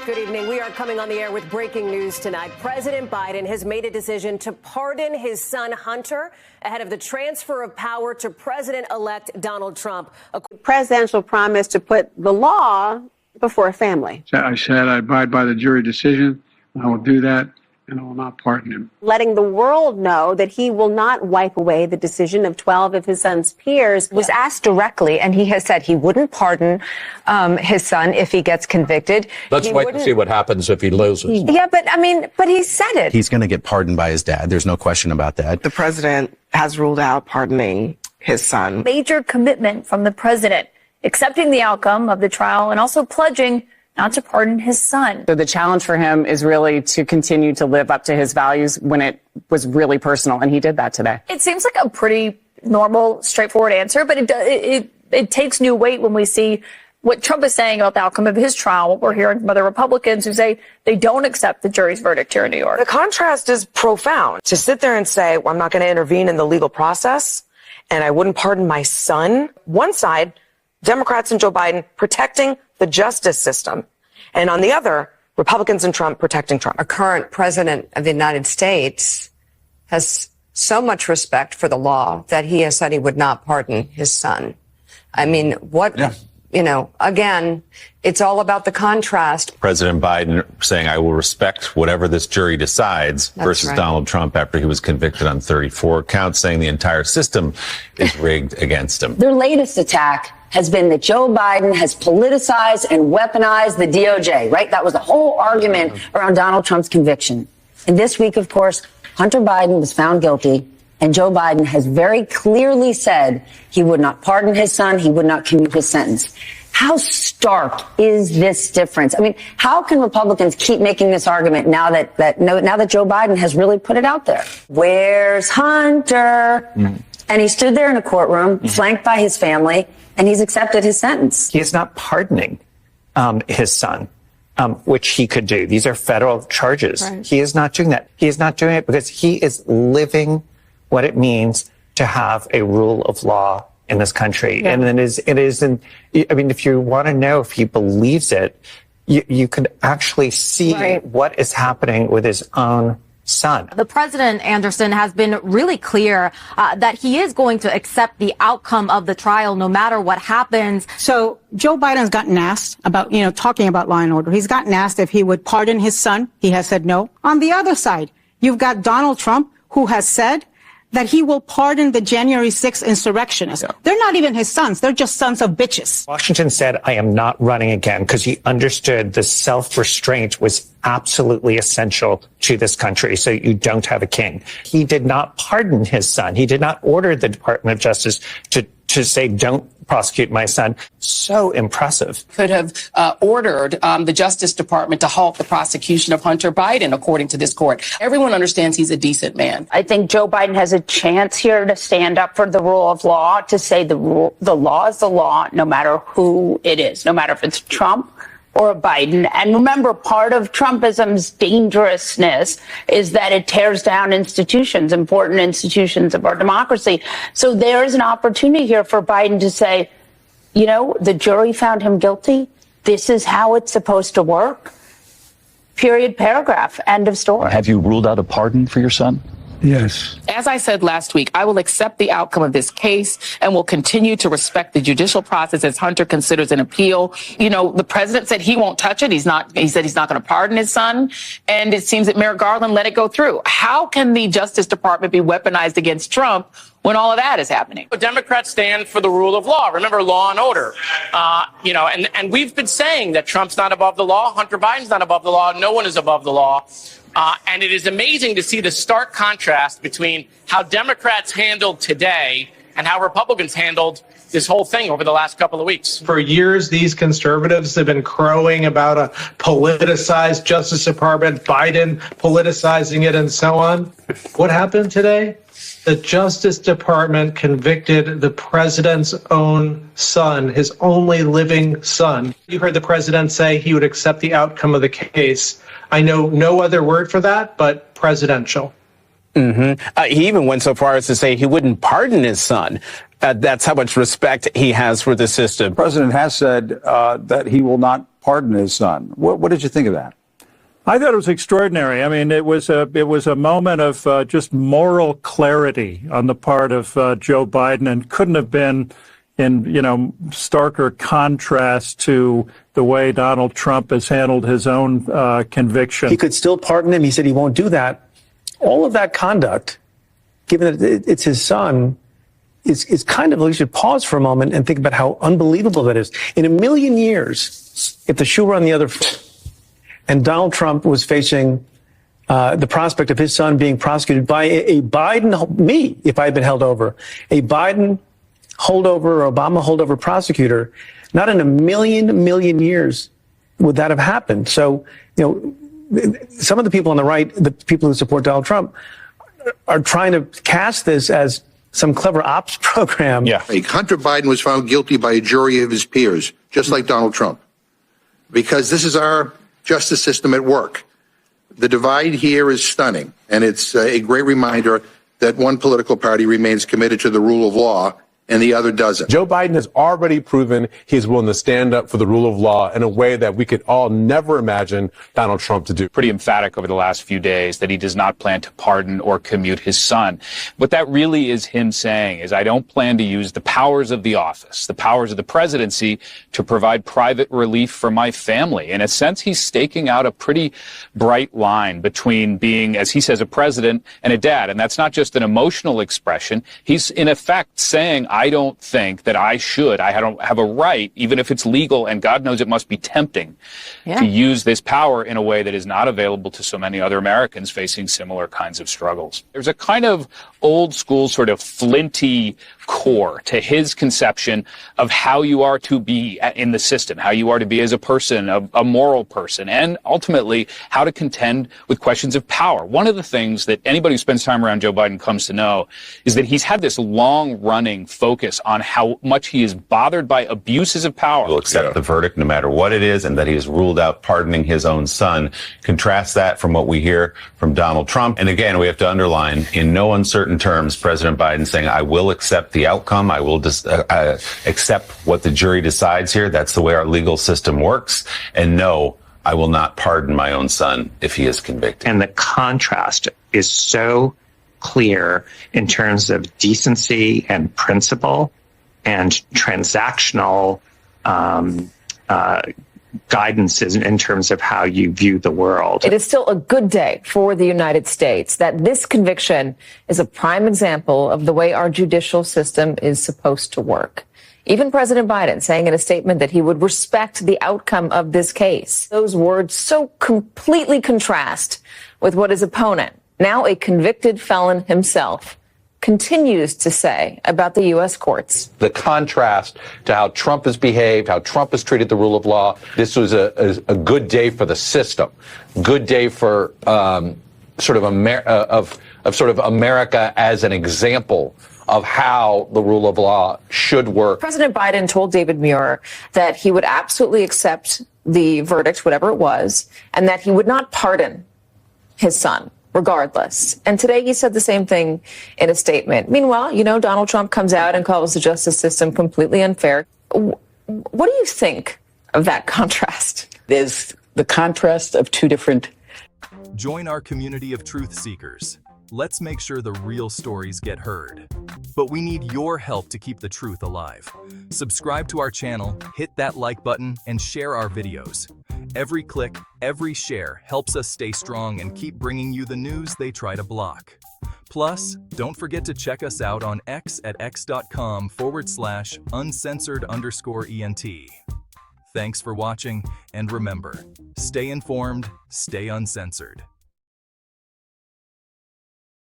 Good evening. We are coming on the air with breaking news tonight. President Biden has made a decision to pardon his son Hunter ahead of the transfer of power to President-elect Donald Trump. A presidential promise to put the law before a family. I said I abide by the jury decision. I will do that, and I will not pardon him. Letting the world know that he will not wipe away the decision of 12 of his son's peers. Was asked directly, and he has said he wouldn't pardon his son if he gets convicted. Let's wait and see what happens if he loses. Yeah, but he said it. He's going to get pardoned by his dad. There's no question about that. The president has ruled out pardoning his son. Major commitment from the president, accepting the outcome of the trial and also pledging not to pardon his son. So the challenge for him is really to continue to live up to his values when it was really personal, and he did that today. It seems like a pretty normal, straightforward answer, but it takes new weight when we see what Trump is saying about the outcome of his trial, what we're hearing from other Republicans who say they don't accept the jury's verdict here in New York. The contrast is profound. To sit there and say, well, I'm not going to intervene in the legal process, and I wouldn't pardon my son. One side, Democrats and Joe Biden protecting the justice system. And on the other, Republicans and Trump protecting Trump. Our current president of the United States has so much respect for the law that he has said he would not pardon his son. I mean, again, it's all about the contrast. President Biden saying, I will respect whatever this jury decides versus right. Donald Trump after he was convicted on 34 counts, saying the entire system is rigged against him. Their latest attack has been that Joe Biden has politicized and weaponized the DOJ, right? That was the whole argument around Donald Trump's conviction. And this week, of course, Hunter Biden was found guilty, and Joe Biden has very clearly said he would not pardon his son, he would not commute his sentence. How stark is this difference? I mean, how can Republicans keep making this argument now that Joe Biden has really put it out there? Where's Hunter? And he stood there in a courtroom, flanked by his family, and he's accepted his sentence. He is not pardoning his son, which he could do. These are federal charges. Right. He is not doing that. He is not doing it because he is living what it means to have a rule of law in this country. Yeah. And if you want to know if he believes it, you could actually see what is happening with his own son. The president, Anderson, has been really clear that he is going to accept the outcome of the trial no matter what happens. So Joe Biden's gotten asked about, talking about law and order. He's gotten asked if he would pardon his son. He has said no. On the other side, you've got Donald Trump, who has said that he will pardon the January 6th insurrectionists. Yeah. They're not even his sons. They're just sons of bitches. Washington said, I am not running again, because he understood the self-restraint was absolutely essential to this country, so you don't have a king. He did not pardon his son. He did not order the Department of Justice to say, don't prosecute my son. So impressive. Could have ordered the Justice Department to halt the prosecution of Hunter Biden, according to this court. Everyone understands he's a decent man. I think Joe Biden has a chance here to stand up for the rule of law, to say the law is the law, no matter who it is, no matter if it's Trump or Biden. And remember, part of Trumpism's dangerousness is that it tears down institutions, important institutions of our democracy. So there is an opportunity here for Biden to say, the jury found him guilty. This is how it's supposed to work. Period, paragraph, end of story. Have you ruled out a pardon for your son? Yes. As I said last week, I will accept the outcome of this case and will continue to respect the judicial process as Hunter considers an appeal. The president said he won't touch it. He said he's not going to pardon his son. And it seems that Merrick Garland let it go through. How can the Justice Department be weaponized against Trump when all of that is happening? The Democrats stand for the rule of law. Remember, law and order. And we've been saying that Trump's not above the law. Hunter Biden's not above the law. No one is above the law. And it is amazing to see the stark contrast between how Democrats handled today and how Republicans handled this whole thing over the last couple of weeks. For years, these conservatives have been crowing about a politicized Justice Department, Biden politicizing it, and so on. What happened today? The Justice Department convicted the president's own son, his only living son. You heard the president say he would accept the outcome of the case. I know no other word for that, but presidential. He even went so far as to say he wouldn't pardon his son. That's how much respect he has for the system. The president has said that he will not pardon his son. What did you think of that? I thought it was extraordinary. I mean, it was a moment of just moral clarity on the part of Joe Biden, and couldn't have been in, starker contrast to the way Donald Trump has handled his own conviction. He could still pardon him. He said he won't do that. All of that conduct, given that it's his son, is kind of, we should pause for a moment and think about how unbelievable that is. In a million years, if the shoe were on the other foot, and Donald Trump was facing the prospect of his son being prosecuted by a Biden, me, if I had been held over, a Biden holdover or Obama holdover prosecutor, not in a million years would that have happened. So, some of the people on the right, the people who support Donald Trump, are trying to cast this as some clever ops program. Yeah. Hunter Biden was found guilty by a jury of his peers, just like Donald Trump, because this is our justice system at work. The divide here is stunning, and it's a great reminder that one political party remains committed to the rule of law and the other doesn't. Joe Biden has already proven he's willing to stand up for the rule of law in a way that we could all never imagine Donald Trump to do. Pretty emphatic over the last few days that he does not plan to pardon or commute his son. What that really is him saying is, I don't plan to use the powers of the office, the powers of the presidency, to provide private relief for my family. In a sense, he's staking out a pretty bright line between being, as he says, a president and a dad. And that's not just an emotional expression. He's in effect saying, I don't think that I don't have a right, even if it's legal, and God knows it must be tempting, to use this power in a way that is not available to so many other Americans facing similar kinds of struggles. There's a kind of old school, sort of flinty core to his conception of how you are to be in the system, how you are to be as a person, a moral person, and ultimately how to contend with questions of power. One of the things that anybody who spends time around Joe Biden comes to know is that he's had this long-running focus on how much he is bothered by abuses of power. Will accept the verdict no matter what it is, and that he has ruled out pardoning his own son. Contrast that from what we hear from Donald Trump. And again, we have to underline, in no uncertain terms, President Biden saying, I will accept the outcome. I will accept what the jury decides here. That's the way our legal system works. And no, I will not pardon my own son if he is convicted. And the contrast is so clear in terms of decency and principle and transactional guidance in terms of how you view the world. It is still a good day for the United States that this conviction is a prime example of the way our judicial system is supposed to work. Even President Biden saying in a statement that he would respect the outcome of this case. Those words so completely contrast with what his opponent, now a convicted felon himself, continues to say about the U.S. courts. The contrast to how Trump has behaved, how Trump has treated the rule of law. This was a good day for the system, good day for sort of America as an example of how the rule of law should work. President Biden told David Muir that he would absolutely accept the verdict, whatever it was, and that he would not pardon his son regardless. And today he said the same thing in a statement. Meanwhile, Donald Trump comes out and calls the justice system completely unfair. What do you think of that contrast? There's the contrast of two different. Join our community of truth seekers. Let's make sure the real stories get heard. But we need your help to keep the truth alive. Subscribe to our channel, hit that like button, and share our videos. Every click, every share helps us stay strong and keep bringing you the news they try to block. Plus, don't forget to check us out on X at x.com/uncensored_ENT. Thanks for watching, and remember, stay informed, stay uncensored.